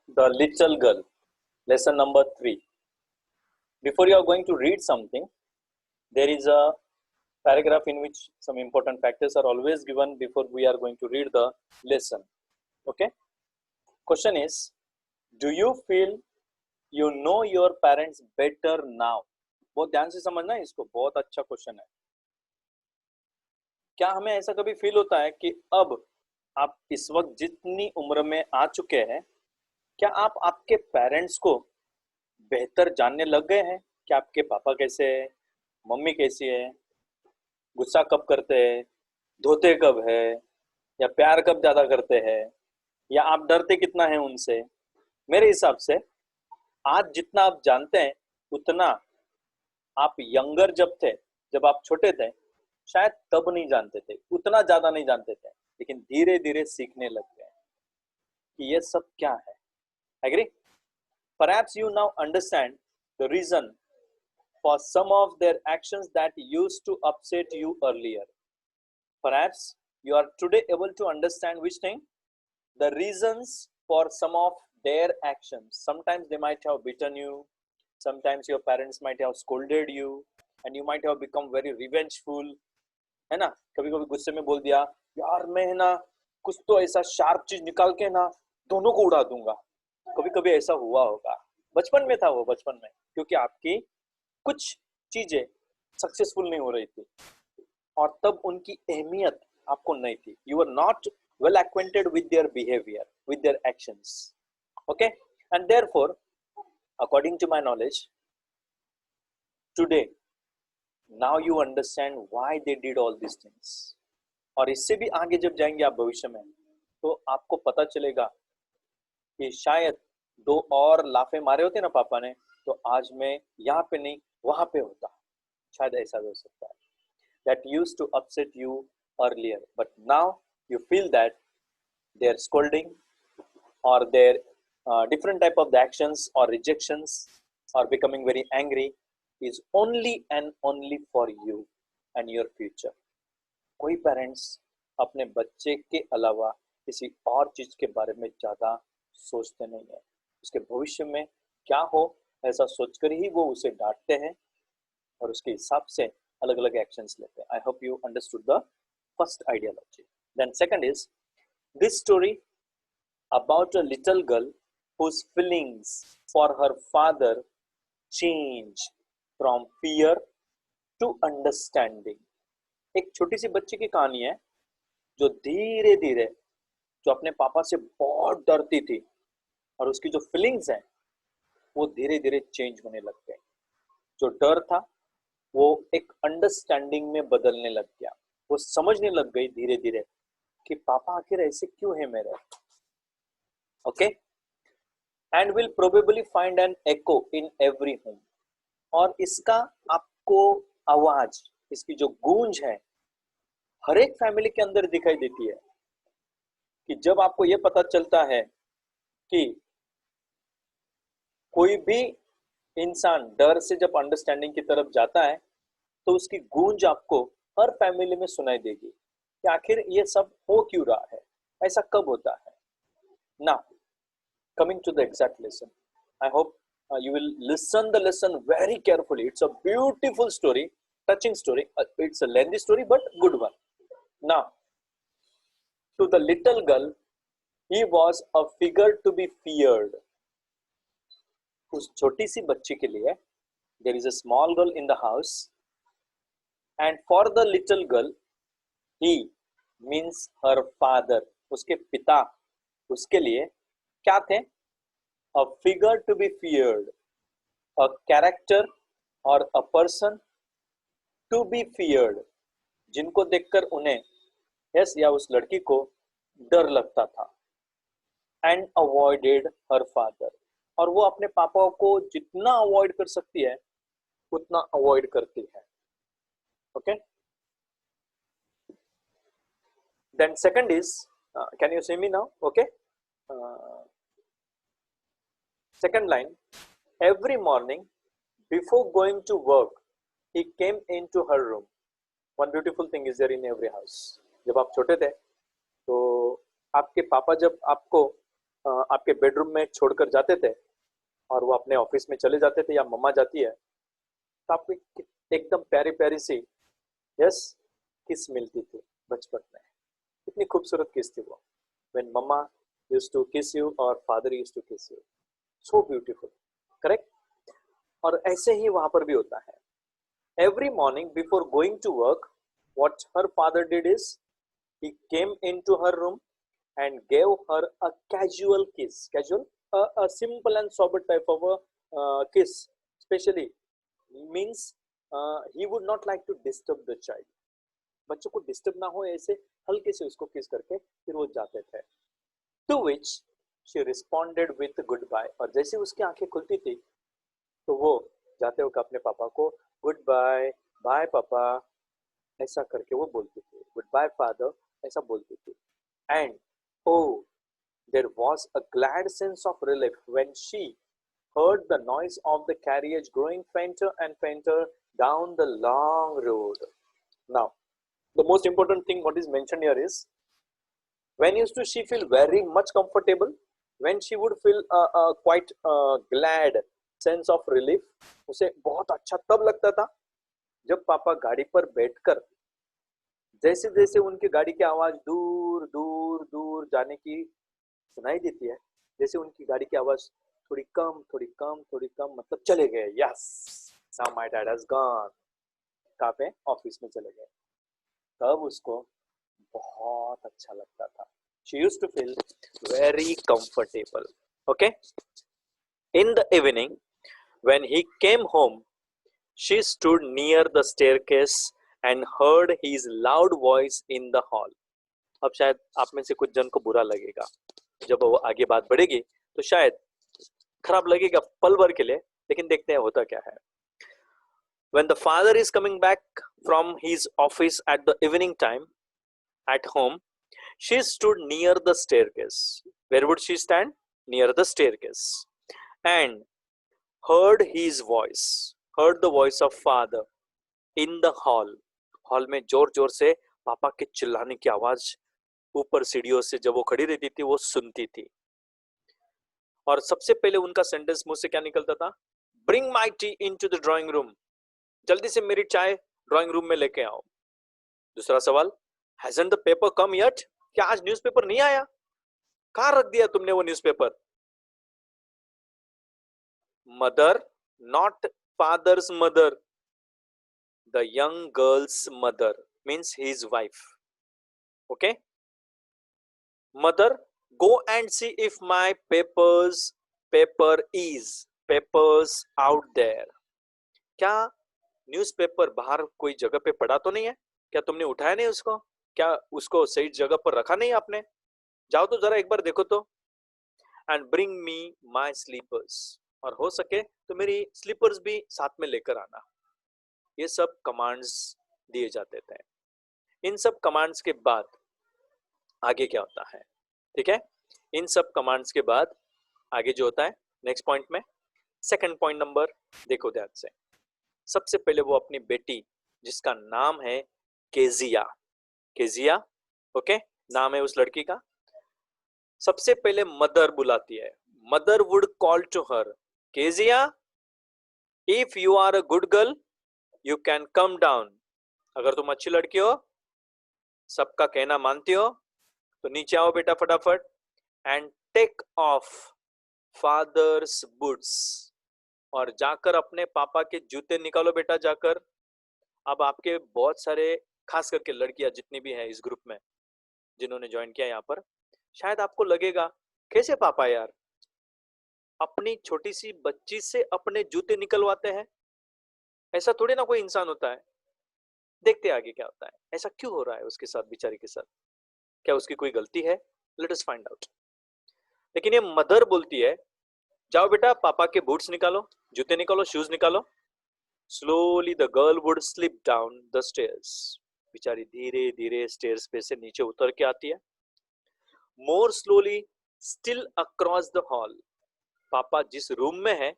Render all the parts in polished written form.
The Little Girl, lesson number 3. Before you are going to read something, there is a paragraph in which some important factors are always given before we are going to read the lesson. Okay? Question is, do you feel you know your parents better now? बहुत ध्यान से समझना है इसको, बहुत अच्छा question है. क्या हमें ऐसा कभी फील होता है कि अब आप इस वक्त जितनी उम्र में आ चुके हैं, क्या आप आपके पेरेंट्स को बेहतर जानने लग गए हैं कि आपके पापा कैसे हैं, मम्मी कैसी है, गुस्सा कब करते हैं, धोते कब है, या प्यार कब ज्यादा करते हैं, या आप डरते कितना है उनसे? मेरे हिसाब से आज जितना आप जानते हैं उतना आप यंगर जब थे, जब आप छोटे थे, शायद तब नहीं जानते थे, उतना ज्यादा नहीं जानते थे, लेकिन धीरे धीरे सीखने लग गए कि ये सब क्या है. Agree? Perhaps you now understand the reason for some of their actions that used to upset you earlier. Perhaps you are today able to understand which thing? The reasons for some of their actions. Sometimes they might have beaten you. Sometimes your parents might have scolded you, and you might have become very revengeful. है ना? कभी कभी गुस्से में बोल दिया, यार मैं ना कुछ तो ऐसा शार्प चीज निकाल के ना दोनों को उड़ा दूंगा. कभी कभी ऐसा हुआ होगा. बचपन में था वो, बचपन में, क्योंकि आपकी कुछ चीजें सक्सेसफुल नहीं हो रही थी और तब उनकी अहमियत आपको नहीं थी. You are not well acquainted with their behaviour, with their actions. Okay, and therefore according to my knowledge today now you understand why they did all this things. और इससे भी आगे जब जाएंगे आप भविष्य में, तो आपको पता चलेगा कि शायद 2 और लाफे मारे होते ना पापा ने, तो आज मैं यहाँ पे नहीं वहां पे होता. शायद ऐसा भी हो सकता है. That used to upset you earlier, but now you feel that their scolding or their different type of the actions or rejections or becoming very angry is only and only for you and your future. कोई parents अपने बच्चे के अलावा किसी और चीज के बारे में ज्यादा सोचते नहीं है. उसके भविष्य में क्या हो ऐसा सोचकर ही वो उसे डांटते हैं और उसके हिसाब से अलग अलग एक्शंस लेते हैं. I hope you understood the first ideology. Then second is this story about a little girl whose feelings for her father change from fear to understanding. एक छोटी सी बच्ची की कहानी है जो धीरे धीरे, जो अपने पापा से बहुत डरती थी और उसकी जो फीलिंग्स हैं वो धीरे धीरे चेंज होने लग गए. जो डर था वो एक अंडरस्टैंडिंग में बदलने लग गया. वो समझने लग गई धीरे धीरे कि पापा आखिर ऐसे क्यों है मेरे. Okay, and will probably find an echo in every home. और इसका आपको आवाज, इसकी जो गूंज है हर एक फैमिली के अंदर दिखाई देती है. कि जब आपको ये पता चलता है कि कोई भी इंसान डर से जब अंडरस्टैंडिंग की तरफ जाता है, तो उसकी गूंज आपको हर फैमिली में सुनाई देगी कि आखिर ये सब हो क्यों रहा है, ऐसा कब होता है. ना coming to the exact lesson, I hope you will listen the lesson very carefully. It's a beautiful story, touching story. It's a lengthy story but good one. Now to the little girl, he was a figure to be feared. उस छोटी सी बच्ची के लिए there is a small girl in the house, and for the little girl he means her father. उसके पिता उसके लिए क्या थे? A figure to be feared, a character or a person to be feared, जिनको देखकर उन्हें यस या उस लड़की को डर लगता था. And avoided her father, और वो अपने पापा को जितना अवॉइड कर सकती है उतना अवॉइड करती है. Okay, then second is, can you see me now? Okay, second line, every morning before going to work he came into her room. One beautiful thing is there in every house. जब आप छोटे थे तो आपके पापा जब आपको आपके बेडरूम में छोड़कर जाते थे और वो अपने ऑफिस में चले जाते थे या मम्मा जाती है, तो आपको एकदम प्यारी प्यारी सी, यस, किस मिलती थी बचपन में। कितनी खूबसूरत किस थी वो, when mama used to kiss you or father used to kiss you, so beautiful, correct? और ऐसे ही वहां पर भी होता है। Every morning before going to work, what her father did is he came into her room and gave her a casual kiss, casual, a simple and sober type of a kiss, especially means he would not like to disturb the child, बच्चों को disturb ना हो, ऐसे हल्के से उसको किस करके फिर वो जाते थे। To which she responded with goodbye, और जैसे उसकी आंखें खुलती थी तो वो जाते हुए अपने पापा को गुड बाय, बाय पापा, ऐसा करके वो बोलती थी, गुड बाय फादर, ऐसा बोलती थी। And oh there was a glad sense of relief when she heard the noise of the carriage growing fainter and fainter down the long road. Now, the most important thing what is mentioned here is when used to she feel very much comfortable, when she would feel quite glad sense of relief, उसे बहुत अच्छा तब लगता था जब पापा गाड़ी पर बैठकर जैसे जैसे उनकी गाड़ी की आवाज दूर दूर दूर जाने की सुनाई देती है, जैसे उनकी गाड़ी की आवाज थोड़ी कम थोड़ी कम थोड़ी कम, मतलब चले गए, yes, now my dad has gone, कहाँ पे, ऑफिस में चले गए, तब उसको बहुत अच्छा लगता था। She used to feel very comfortable. Okay? In the evening, when he came home, she stood near the staircase and heard his loud voice in the hall. अब शायद आप में से कुछ जन को बुरा लगेगा, जब वो आगे बात बढ़ेगी तो शायद खराब लगेगा पल भर के लिए, लेकिन देखते हैं होता क्या है। When the father is coming back from his office at the evening time at home, she stood near the staircase. Where would she stand? Near the staircase. And heard his voice, heard the voice of father in the hall. Hall में जोर जोर से पापा के चिल्लाने की आवाज ऊपर सीढ़ियों से जब वो खड़ी रहती थी वो सुनती थी। और सबसे पहले उनका सेंटेंस मुंह से क्या निकलता था? Bring my tea into the drawing room. जल्दी से मेरी चाय ड्राइंग रूम में लेके आओ। दूसरा सवाल, Hasn't the paper come yet? क्या आज न्यूज़पेपर नहीं आया? कहाँ रख दिया तुमने वो newspaper? Mother, not father's mother. The young girl's mother means his wife. Okay? Mother, go and see if my papers out there. क्या न्यूज़पेपर बाहर कोई जगह पे पड़ा तो नहीं है? क्या तुमने उठाया नहीं उसको? क्या उसको सही जगह पर रखा नहीं आपने? जाओ तो जरा एक बार देखो तो। And bring me my slippers. और हो सके तो मेरी स्लीपर्स भी साथ में लेकर आना। ये सब कमांड्स दिए जाते थे। इन सब कमांड्स के बाद आगे क्या होता है? ठीक है, इन सब कमांड्स के बाद आगे जो होता है नेक्स्ट पॉइंट में, सेकंड पॉइंट नंबर देखो ध्यान से। सबसे पहले वो अपनी बेटी जिसका नाम है केजिया, केजिया, ओके, नाम है उस लड़की का, सबसे पहले मदर बुलाती है। Mother would call to her, Kezia, if you are a good girl you can come down. अगर तुम अच्छी लड़की हो, सबका कहना मानती हो, तो नीचे आओ बेटा फटाफट। And take off father's boots, और जाकर अपने पापा के जूते निकालो बेटा जाकर। अब आपके बहुत सारे, खास करके लड़कियां जितनी भी हैं इस ग्रुप में जिन्होंने ज्वाइन किया यहाँ पर, शायद आपको लगेगा कैसे पापा यार अपनी छोटी सी बच्ची से अपने जूते निकलवाते हैं, ऐसा थोड़ी ना कोई इंसान होता है। देखते आगे क्या होता है, ऐसा क्यों हो रहा है उसके साथ, बेचारी के साथ, क्या उसकी कोई गलती है? Let us find out. लेकिन ये मदर बोलती है, जाओ बेटा पापा के बूट्स निकालो, जूते निकालो, शूज निकालो। Slowly the girl would slip down the stairs, बेचारी धीरे धीरे स्टेयर्स पे से नीचे उतर के आती है। मोर slowly still across the hall, पापा जिस रूम में है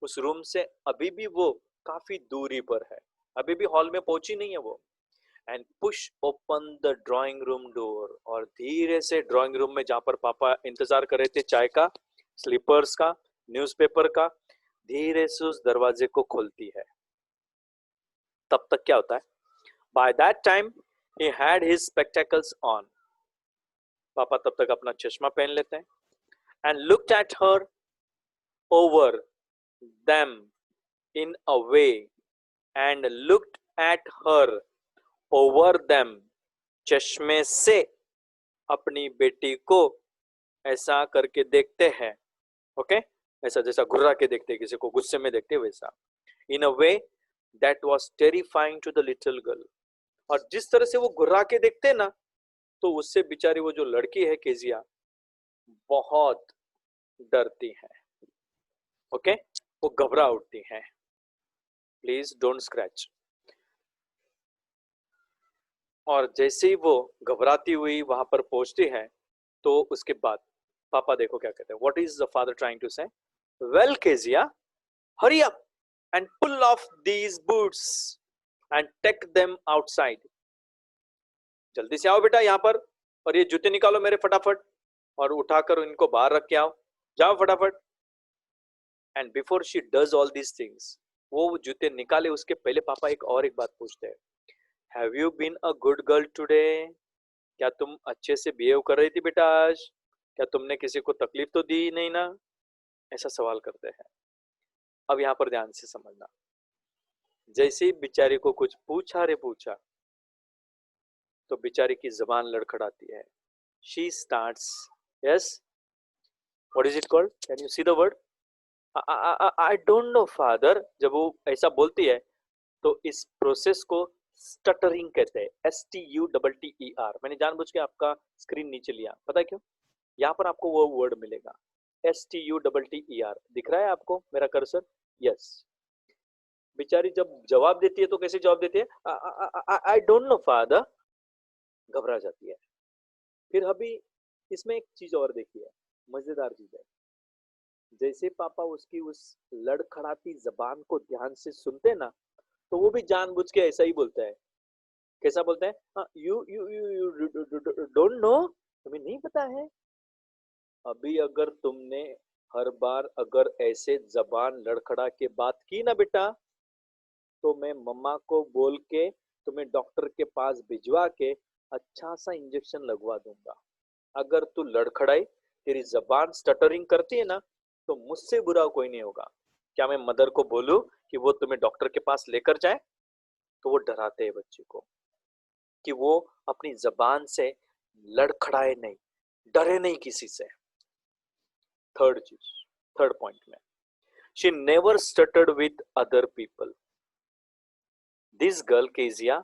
उस रूम से अभी भी वो काफी दूरी पर है, अभी भी हॉल में पहुंची नहीं है वो। And push open the drawing room door, और धीरे से ड्राइंग रूम में जहां पर पापा इंतजार कर रहे थे चाय का, स्लीपर्स का, न्यूज़पेपर का, धीरे से उस दरवाजे को खोलती है। तब तक क्या होता है, by that time he had his spectacles on, पापा तब तक अपना चश्मा पहन लेते हैं, and looked at her over them in a way, and looked at her over them, चश्मे से अपनी बेटी को ऐसा करके देखते हैं, ओके, ऐसा जैसा घुर्रा के देखते हैं, किसी को गुस्से में देखते हैं वैसा, in a way that was terrifying to the little girl. और जिस तरह से वो घुर्रा के देखते हैं ना, तो उससे बेचारी वो जो लड़की है केजिया बहुत डरती है, ओके, वो घबरा उठती है। Please don't scratch. और जैसे ही वो घबराती हुई वहां पर पहुंचती है, तो उसके बाद पापा देखो क्या कहते हैं, what is the father trying to say, well Kezia, hurry up and pull off these boots and take them outside, जल्दी से आओ बेटा यहाँ पर, और ये जूते निकालो मेरे फटाफट, और उठाकर इनको बाहर रख के आओ, जाओ फटाफट। And before she does all these things, वो जूते निकाले उसके पहले पापा एक बात पूछते हैं, have you been a good girl today, क्या तुम अच्छे से बिहेव कर रही थी बेटा आज, क्या तुमने किसी को तकलीफ तो दी नहीं ना, ऐसा सवाल करते हैं। अब यहाँ पर ध्यान से समझना, जैसे ही बेचारी को कुछ पूछा रे पूछा, तो बेचारी की जबान लड़खड़ाती है, she starts, yes, what is it called, can you see the word, I don't know father, जब वो ऐसा बोलती है तो इस प्रोसेस को स्टटरिंग कहते हैं, STUTTER। मैंने जानबूझ के आपका स्क्रीन नीचे लिया, पता है क्यों, यहाँ पर आपको वो वर्ड मिलेगा, STUTTER, दिख रहा है आपको मेरा कर्सर, यस। बेचारी जब जवाब देती है तो कैसे जवाब देती है, आई डोंट नो फादर, घबरा जाती है। फिर अभी इसमें एक चीज और देखिए, मजेदार चीज है, जैसे पापा उसकी उस लड़खड़ाती जबान को ध्यान से सुनते ना, तो वो भी जानबूझ के ऐसा ही बोलता है, कैसा बोलते हैं, you you you don't know, तुम्हें नहीं पता है, अभी अगर तुमने हर बार अगर ऐसे जबान लड़खड़ा के बात की ना बेटा, तो मैं मम्मा को बोल के तुम्हें डॉक्टर के पास भिजवा के अच्छा सा इंजेक्शन लगवा दूंगा। अगर तू लड़खड़ाई, तेरी जबान स्टटरिंग करती है ना, तो मुझसे बुरा कोई नहीं होगा। क्या मैं मदर को बोलूं कि वो तुम्हें डॉक्टर के पास लेकर जाए, तो वो डराते हैं बच्चे को कि वो अपनी जबान से लड़खड़ाए नहीं, डरे नहीं किसी से। थर्ड चीज, थर्ड पॉइंट में, she never stuttered with other people. This girl Kezia,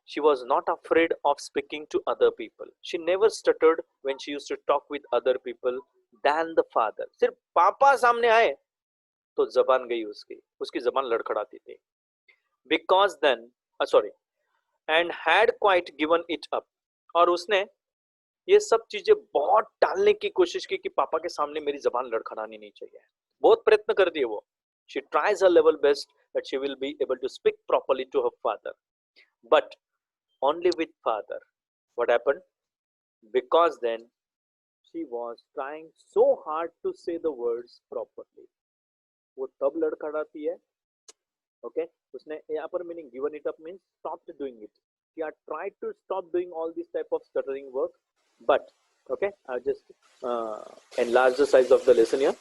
she was not afraid of speaking to other people. She never stuttered when she used to talk with other people than the father. सिर्फ पापा सामने आए तो जबान गई उसकी, उसकी जबान लड़खड़ाती थी। Because then, sorry, and had quite given it up. और उसने ये सब चीजें बहुत टालने की कोशिश की कि पापा के सामने मेरी जबान लड़खड़ानी नहीं चाहिए, बहुत प्रयत्न करती है वो। She tries her level best that she will be able to speak properly to her father, but only with father. What happened? Because then she was trying so hard to say the words properly. वो तब लड़खड़ाती है, okay? उसने यहाँ पर meaning given it up means stopped doing it. She had tried to stop doing all this type of stuttering work, but okay, I'll just enlarge the size of the lesson here.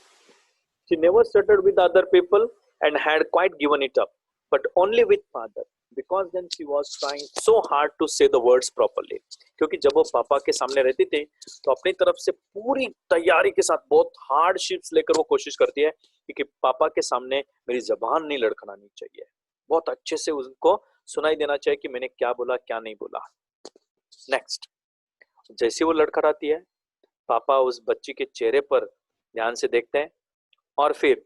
She never stuttered with other people and had quite given it up, but only with father. Because then she was trying so hard to say the words properly. क्योंकि जब वो पापा के सामने रहती थी, तो अपनी तरफ से पूरी तैयारी के साथ बहुत हार्डशिप्स लेकर वो कोशिश करती है कि पापा के सामने मेरी जबान नहीं लड़खड़ानी चाहिए, बहुत अच्छे से उनको सुनाई देना चाहिए कि मैंने क्या बोला क्या नहीं बोला। नेक्स्ट, जैसे वो लड़खड़ाती है, पापा उस बच्ची के चेहरे पर ध्यान से देखते हैं, और फिर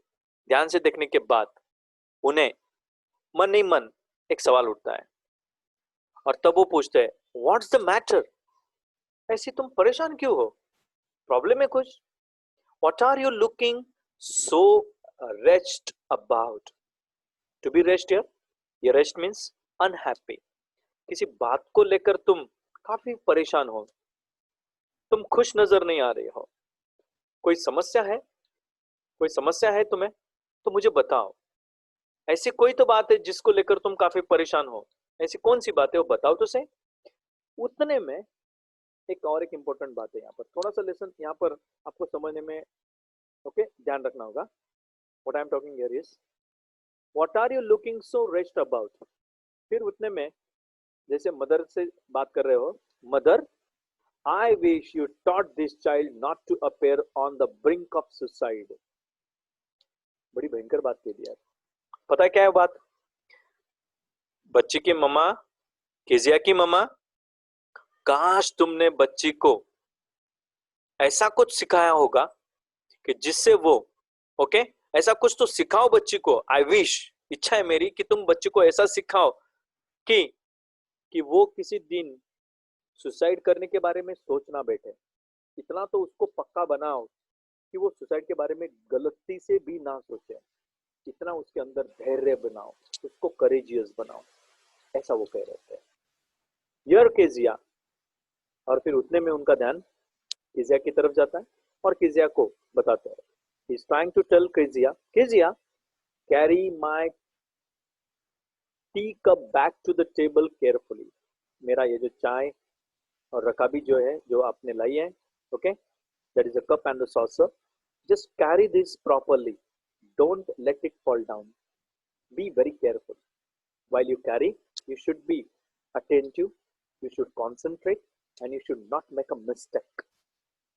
ध्यान से देखने के बाद उन्हें मन ही मन एक सवाल उठता है, और तब वो पूछते हैं, व्हाट्स द मैटर, ऐसी तुम परेशान क्यों हो, प्रॉब्लम है कुछ, what are you looking so rest about. To be rest here, ये रेस्ट मीन्स अनहैप्पी, किसी बात को लेकर तुम काफी परेशान हो, तुम खुश नजर नहीं आ रहे हो, कोई समस्या है, कोई समस्या है तुम्हें, तो मुझे बताओ। ऐसी कोई तो बात है जिसको लेकर तुम काफी परेशान हो, ऐसी कौन सी बात है वो बताओ तो सही। उतने में एक इंपॉर्टेंट बात है यहाँ पर, थोड़ा सा लेसन यहाँ पर आपको समझने में ओके ध्यान रखना होगा। What I am talking here is, what are you looking so rest about. फिर उतने में जैसे मदर से बात कर रहे हो, mother I wish you taught this child not to appear on the brink of suicide. बड़ी भयंकर बात कह दी यार। पता है क्या है बात, बच्ची की मम्मा, केजिया की मम्मा, काश तुमने बच्ची को ऐसा कुछ सिखाया होगा कि जिससे वो ओके ऐसा कुछ तो सिखाओ बच्ची को। आई विश, इच्छा है मेरी कि तुम बच्ची को ऐसा सिखाओ कि वो किसी दिन सुसाइड करने के बारे में सोच ना बैठे। इतना तो उसको पक्का बनाओ कि वो सुसाइड के बारे में गलती से भी ना सोचे। इतना उसके अंदर धैर्य बनाओ, उसको करेजियस बनाओ, ऐसा वो कह रहे थे यार केजिया। और फिर उतने में उनका ध्यान केजिया की तरफ जाता है और केजिया को बताते हैं, he is trying to tell Kezia, Kezia carry my tea cup back to the table carefully. मेरा ये जो चाय और रकाबी जो है जो आपने लाई है, okay that is a cup and the saucer, just carry this properly, don't let it fall down, be very careful while you carry, you should be attentive, you should concentrate and you should not make a mistake,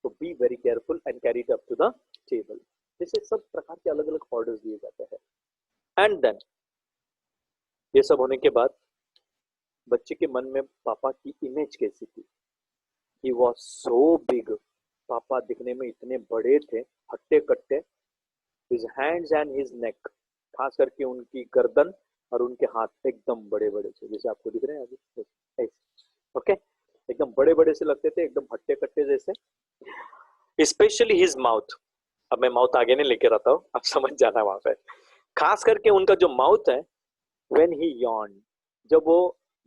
so be very careful and carry it up to the table। जैसे सब प्रकार के अलग अलग orders दिए जाते हैं। And then ये सब होने के बाद बच्चे के मन में पापा की इमेज कैसी थी, ही वॉज सो बिग, पापा दिखने में इतने बड़े थे, हट्टे कट्टे, his hands and his neck, खास करके उनकी गर्दन और उनके हाथ एकदम बड़े बड़े थे, जैसे आपको दिख रहे हैं अभी, ओके एकदम बड़े बड़े से लगते थे, एकदम हट्टे कट्टे जैसे। स्पेशली हिज माउथ, अब मैं माउथ आगे नहीं लेके रहता हूँ, आप समझ जाना वहां पे। खास करके उनका जो माउथ है, व्हेन ही यॉन, जब वो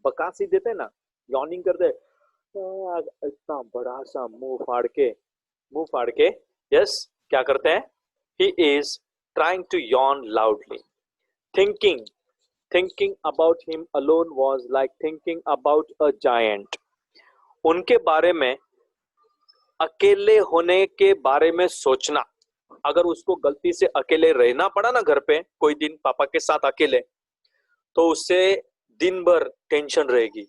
बकासी देते ना, यॉर्निंग करते, इतना बड़ा सा मुंह फाड़ के यस क्या करते हैं, he is trying to yawn loudly, thinking thinking about him alone was like thinking about a giant. उनके बारे में, अकेले होने के बारे में सोचना, अगर उसको गलती से अकेले रहना पड़ा ना घर पे कोई दिन पापा के साथ अकेले, तो उससे दिन भर टेंशन रहेगी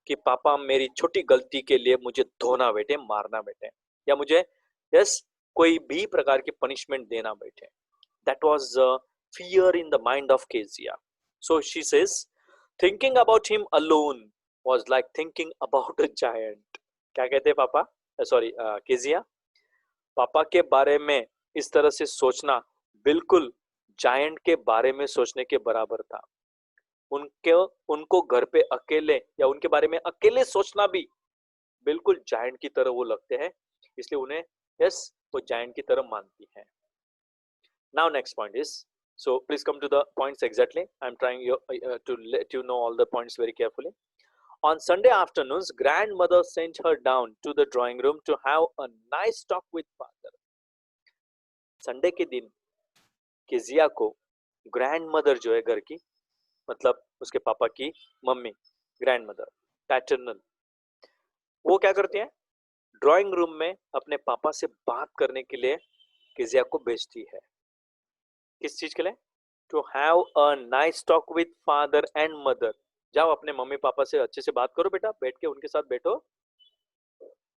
कि पापा मेरी छोटी गलती के लिए मुझे धोना बैठे, मारना बैठे, या मुझे यस कोई भी प्रकार की पनिशमेंट देना बैठे। That was fear in the mind of Kezia. So she says thinking about him alone was like thinking about a giant. क्या कहते हैं पापा, सॉरी केजिया, पापा के बारे में इस तरह से सोचना बिल्कुल जायंट के बारे में सोचने के बराबर था। उनके उनको घर पे अकेले या उनके बारे में अकेले सोचना भी बिल्कुल जायंट की तरह वो लगते हैं, इसलिए उन्हें यस वो जायंट की तरह मानती है। Now next point is, so please come to the points exactly, I'm trying to let you know all the points very carefully. On Sunday afternoons, grandmother sent her down to the drawing room to have a nice talk with father. Sunday के दिन Kezia को grandmother जो है घर की, मतलब उसके पापा की मम्मी, ग्रैंडमदर पैटर्नल, वो क्या करती हैं, ड्राइंग रूम में अपने पापा से बात करने के लिए केजिया को भेजती है। किस चीज के लिए, to have a nice talk with father and mother. जाओ अपने मम्मी पापा से अच्छे से बात करो बेटा, बैठ के उनके साथ बैठो।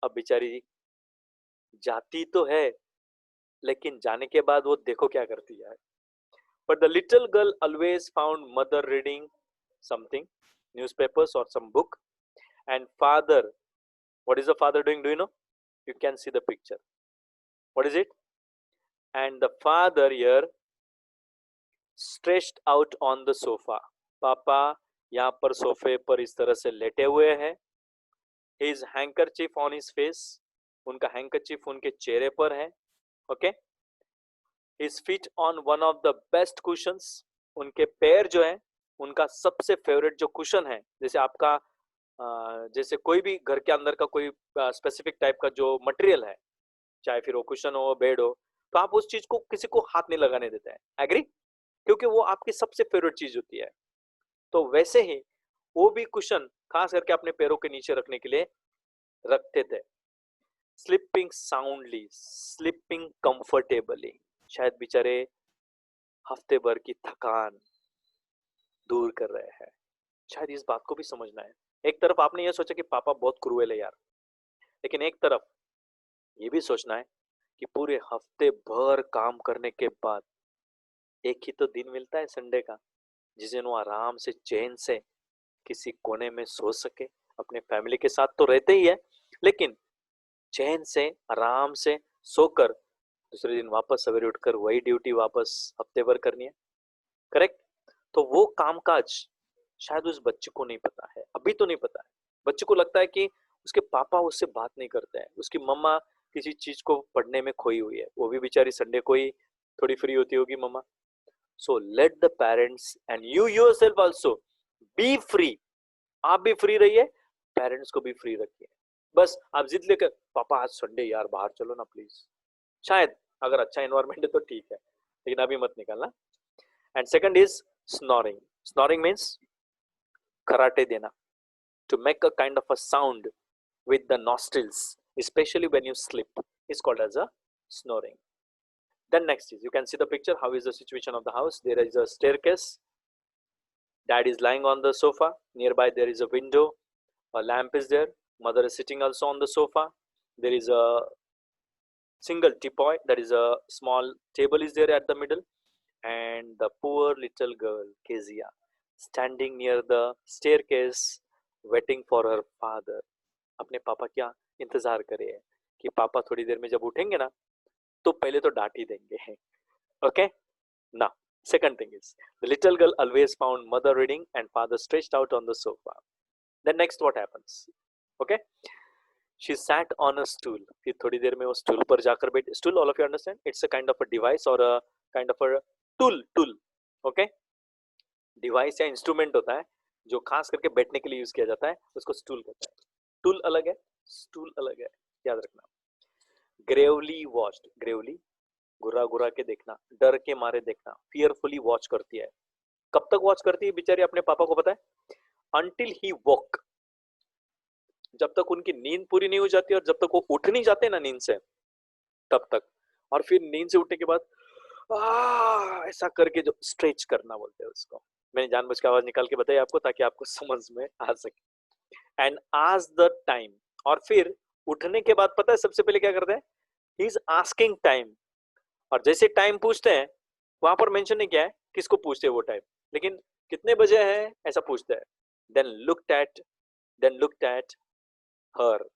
अब बेचारी जाती तो है, लेकिन जाने के बाद वो देखो क्या करती है। But the little girl always found mother reading something, newspapers or some book, and father, what is the father doing? Do you know? You can see the picture. What is it? And the father here stretched out on the sofa. पापा यहाँ पर सोफे पर इस तरह से लेटे हुए हैं। His handkerchief on his face, उनका handkerchief उनके चेहरे पर है। Okay? His feet on one of the best cushions, उनके पैर जो है उनका सबसे फेवरेट जो कुशन है, जैसे आपका जैसे कोई भी घर के अंदर का कोई स्पेसिफिक टाइप का जो मटेरियल है, चाहे फिर वो कुशन हो, बेड हो, तो आप उस चीज को किसी को हाथ नहीं लगाने देते हैं। एग्री? क्योंकि वो आपकी सबसे फेवरेट चीज होती है। तो वैसे ही वो भी कुशन खास करके अपने पैरों के नीचे रखने के लिए रखते थे। स्लीपिंग साउंडली, स्लीपिंग कंफर्टेबली, शायद बेचारे हफ्ते भर की थकान दूर कर रहे हैं। शायद इस बात को भी समझना है। एक तरफ आपने ये सोचा कि पापा बहुत क्रूएल है यार, लेकिन एक तरफ ये भी सोचना है कि पूरे हफ्ते भर काम करने के बाद एक ही तो दिन मिलता है संडे का, जिस दिन वो आराम से चैन से किसी कोने में सो सके। अपने फैमिली के साथ तो रहते ही है, लेकिन चैन से आराम से सोकर दूसरे दिन वापस सवेरे उठकर वही ड्यूटी वापस हफ्ते भर करनी है। करेक्ट? तो वो कामकाज शायद उस बच्चे को नहीं पता है, अभी तो नहीं पता है। बच्चे को लगता है कि उसके पापा उससे बात नहीं करते हैं, उसकी मम्मा किसी चीज को पढ़ने में खोई हुई है, वो भी बेचारी संडे को ही थोड़ी फ्री होती होगी मम्मा। So let the parents and you yourself also be free. आप भी फ्री रहिए, पेरेंट्स को भी फ्री रखिए। बस आप जिद लेकर, पापा आज संडे यार बाहर चलो ना प्लीज, शायद अगर अच्छा एनवायरनमेंट है तो ठीक है, लेकिन अभी मत निकलना। And second is snoring. Snoring means karate देना, to make a kind of a sound with the nostrils, especially when you sleep, is called as a snoring. Then next is, you can see the picture, how is the situation of the house. There is a staircase, dad is lying on the sofa, nearby there is a window, a lamp is there, mother is sitting also on the sofa, there is a single teapot, that is a small table is there at the middle, and the poor little girl Kezia standing near the staircase waiting for her father. अपने पापा क्या इंतजार करे है कि पापा थोड़ी देर में जब उठेंगे ना तो पहले तो डांट ही देंगे। Okay, now second thing is, the little girl always found mother reading and father stretched out on the sofa. Then next what happens? Okay, she sat on a stool. फिर थोड़ी देर में वो स्टूल पर जाकर बैठ, stool all of you understand, it's a kind of a device or a kind of a tool. Okay, device या instrument होता है जो खास करके बैठने के लिए यूज किया जाता है, उसको स्टूल कहता है। टूल अलग है, स्टूल अलग है, याद रखना। ग्रेवली वॉच्ड, ग्रेवली घुरा घुरा के देखना, डर के मारे देखना, फियरफुली वॉच करती है। कब तक वॉच करती है बेचारी, अपने पापा को पता है, अंटिल ही वॉक, जब तक उनकी नींद पूरी नहीं हो जाती और जब तक वो उठ नहीं जाते ना नींद से, तब तक। और फिर नींद से उठने के बाद ऐसा करके जो स्ट्रेच करना बोलते हैं उसको। मैंने जानबूझ के आवाज निकाल के बताई आपको ताकि आपको समझ में आ सके। एंड आज द टाइम, और फिर उठने के बाद पता है सबसे पहले क्या करते हैं, ही इज आस्किंग टाइम। और जैसे टाइम पूछते हैं, वहां पर मेंशन नहीं किया है किसको पूछते हैं वो टाइम, लेकिन कितने बजे है ऐसा पूछते हैं। देन लुक्ड एट हर,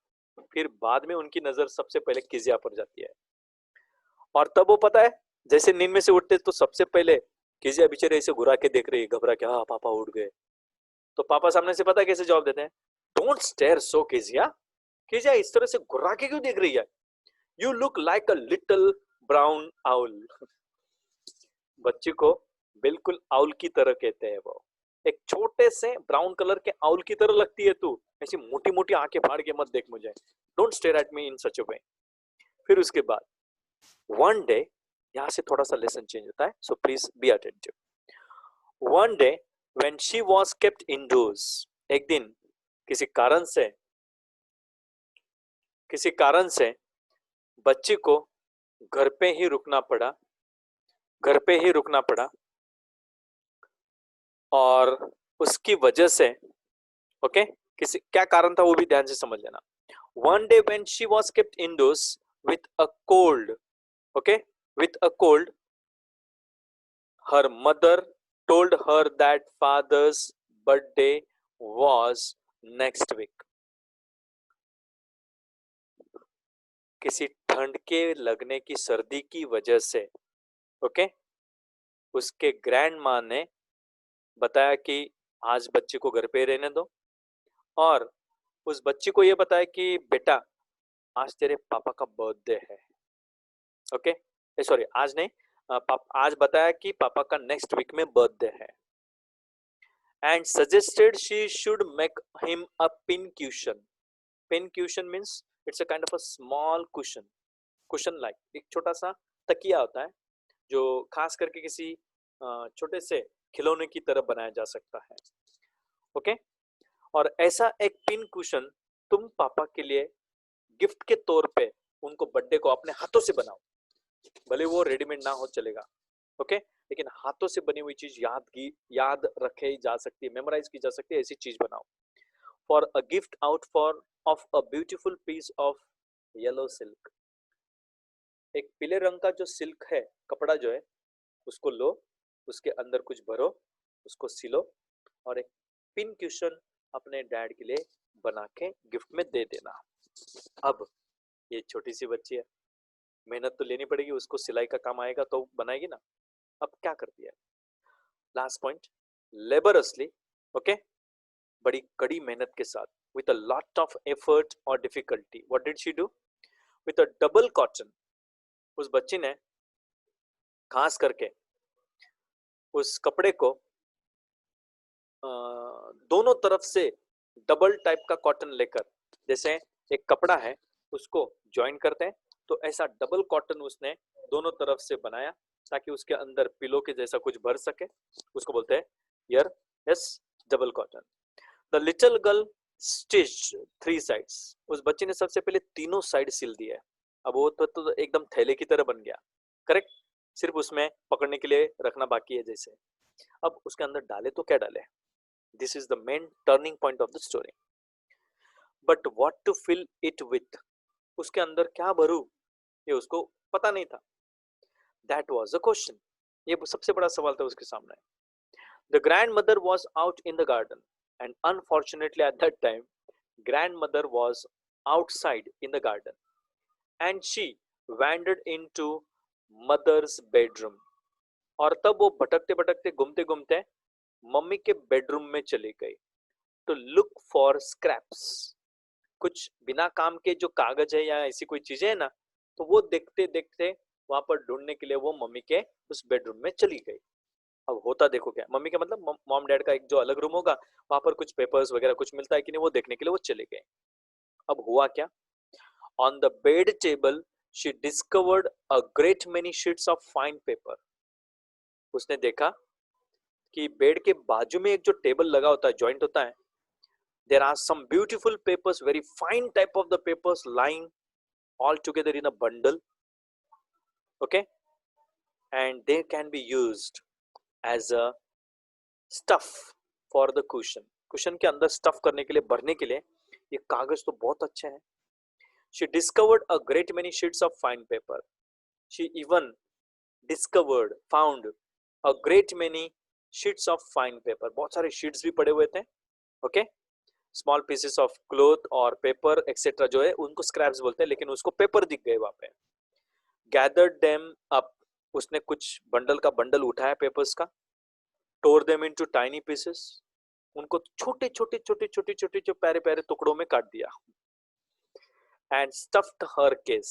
फिर बाद में उनकी नजर सबसे पहले किजिया पर जाती है। और तब वो पता है, जैसे नींद में से उठते तो सबसे पहले किजिया बेचारे ऐसे घुरा के देख रही है, घबरा के, हाँ पापा उठ गए। तो पापा सामने से पता है कैसे जवाब देते हैं, डोंट स्टेयर सो किजिया, किजिया इस तरह से घुरा के क्यों देख रही है, you look like a little brown owl. बच्ची को बिल्कुल आउल की तरह कहते हैं वो, एक छोटे से ब्राउन कलर के आउल की तरह लगती है तू, ऐसी मोटी मोटी आंखें फाड़ के मत देख मुझे, डोंट स्टेयर एट मी इन सच अ वे। फिर उसके बाद वन डे, यहां से थोड़ा सा लेसन चेंज होता है, so please be attentive. One day when she was kept indoors, एक दिन किसी कारण से बच्ची को घर पे ही रुकना पड़ा, घर पे ही रुकना पड़ा। और उसकी वजह से, ओके, किसी क्या कारण था वो भी ध्यान से समझ लेना। One day when she was kept indoors with a cold, okay, with a cold, her mother told her that father's birthday was next week. किसी ठंड के लगने की, सर्दी की वजह से, ओके, उसके ग्रैंड माँ ने बताया कि आज बच्चे को घर पे रहने दो, और उस बच्ची को ये बताया कि बेटा आज तेरे पापा का बर्थडे है। ओके, सॉरी आज नहीं, आज बताया कि पापा का नेक्स्ट वीक में बर्थडे है। and suggested she should make him a pin cushion. Pin cushion means it's a kind of a small cushion. Cushion like एक छोटा सा तकिया होता है जो खास करके किसी छोटे से खिलौने की तरह बनाया जा सकता है. ओके. और ऐसा एक पिन कुशन तुम पापा के लिए गिफ्ट के तौर पे उनको बर्थडे को अपने हाथों से बनाओ. भले वो रेडीमेड ना हो चलेगा. ओके. लेकिन हाथों से बनी हुई चीज याद रखे जा सकती है, मेमोराइज की जा सकती है, ऐसी चीज बनाओ. For a gift out for of a beautiful piece of yellow silk. एक पीले रंग का जो सिल्क है, कपड़ा जो है, उसको लो, उसके अंदर कुछ भरो, उसको सिलो और एक पिन क्यूशन अपने डैड के लिए बना के गिफ्ट में दे देना. अब ये छोटी सी बच्ची है, मेहनत तो लेनी पड़ेगी, उसको सिलाई का काम आएगा तो बनाएगी ना. अब क्या करती है? Last point, laboriously. ओके. बड़ी कड़ी मेहनत के साथ, with a lot of effort और difficulty, what did she do? With a double cotton, उस बच्ची ने खास करके उस कपड़े को दोनों तरफ से डबल टाइप का कॉटन लेकर, जैसे एक कपड़ा है उसको ज्वाइन करते हैं, तो ऐसा डबल कॉटन उसने दोनों तरफ से बनाया ताकि उसके अंदर पिलो के जैसा कुछ भर सके. उसको बोलते हैं here yes double cotton. The little girl stitched 3 sides. उस बच्ची ने सबसे पहले तीनों साइड सिल दिया है. अब वो तो एकदम थैले की तरह बन गया. करेक्ट. सिर्फ उसमें पकड़ने के लिए रखना बाकी है जैसे. अब उसके अंदर डाले तो क्या डाले? This is the main turning point of the story. But what to fill it with, उसके अंदर क्या भरूं ये उसको पता नहीं था. That was the question. ये सबसे बड़ा सवाल था उसके सामने. The grandmother was out in the garden and unfortunately at that time grandmother was outside in the garden and she wandered into mother's bedroom. और तब वो भटकते भटकते घूमते घूमते मम्मी के बेडरूम में चली गई to look for scraps. कुछ बिना काम के जो कागज है या ऐसी कोई चीजें है ना, तो वो देखते देखते वहां पर ढूंढने के लिए वो मम्मी के उस बेडरूम में चली गई. अब होता देखो क्या, मम्मी का मतलब मॉम डैड का एक जो अलग रूम होगा, वहां पर कुछ पेपर्स वगैरह कुछ मिलता है कि नहीं वो देखने के लिए वो चले गए. अब हुआ क्या? On the bed table she discovered a great many sheets of fine paper. उसने देखा कि बेड के बाजू में एक जो टेबल लगा होता है, जॉइंट होता है, there are some beautiful papers, very fine type of the papers lying all together in a bundle. Okay. And they can be used as a stuff for the cushion. cushion के अंदर stuff करने के लिए, भरने के लिए ये कागज तो बहुत अच्छे हैं. She discovered a great many sheets of fine paper. She even found a great many sheets of fine paper. बहुत सारे sheets भी पड़े हुए थे. Okay. Small pieces of cloth और पेपर एक्सेट्रा जो है उनको स्क्रैप्स बोलते हैं, लेकिन उसको पेपर दिख गए वहां पे. गैदर्ड देम अप, उसने कुछ बंडल का बंडल उठाया पेपर्स का. टोर देम इनटू टाइनी पीसेस, उनको छोटे छोटे छोटे छोटे छोटे जो प्यारे प्यारे टुकड़ों में काट दिया. एंड स्टफ्ड हर केस,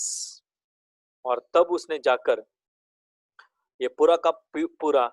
और तब उसने जाकर ये पूरा का पूरा